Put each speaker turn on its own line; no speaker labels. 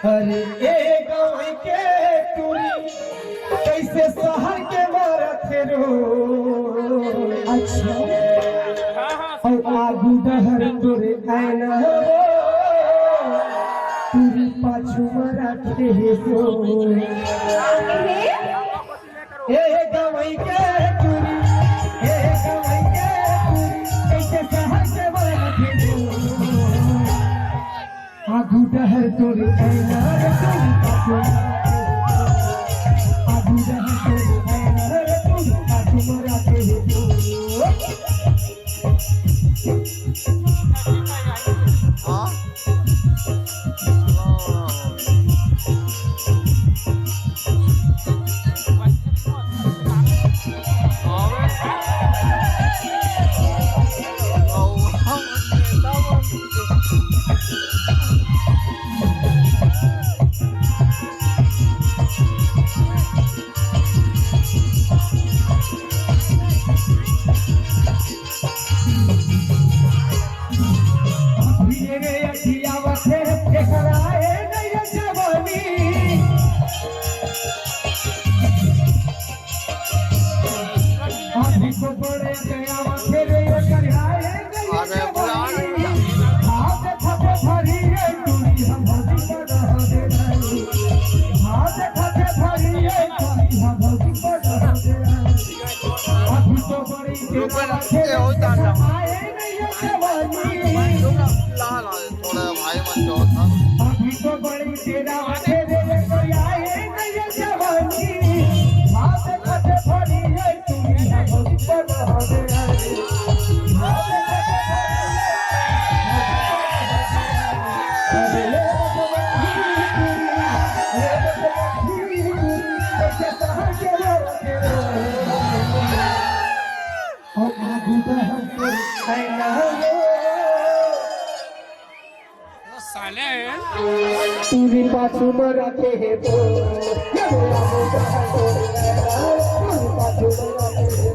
अरे एक गाँव के टूरी कैसे शहर के मारत रो।
अच्छा
और आगू डहर तोरे आयना टूरी पाछू मराठे हो। ए गाँव के टूरी कैसे शहर के मारत रो। आगू डहर तोरे आयना आगू डहर तोरे आयना पाछू मराठे हो। तुरी पाछू मराठे हे तो पाछू मराठे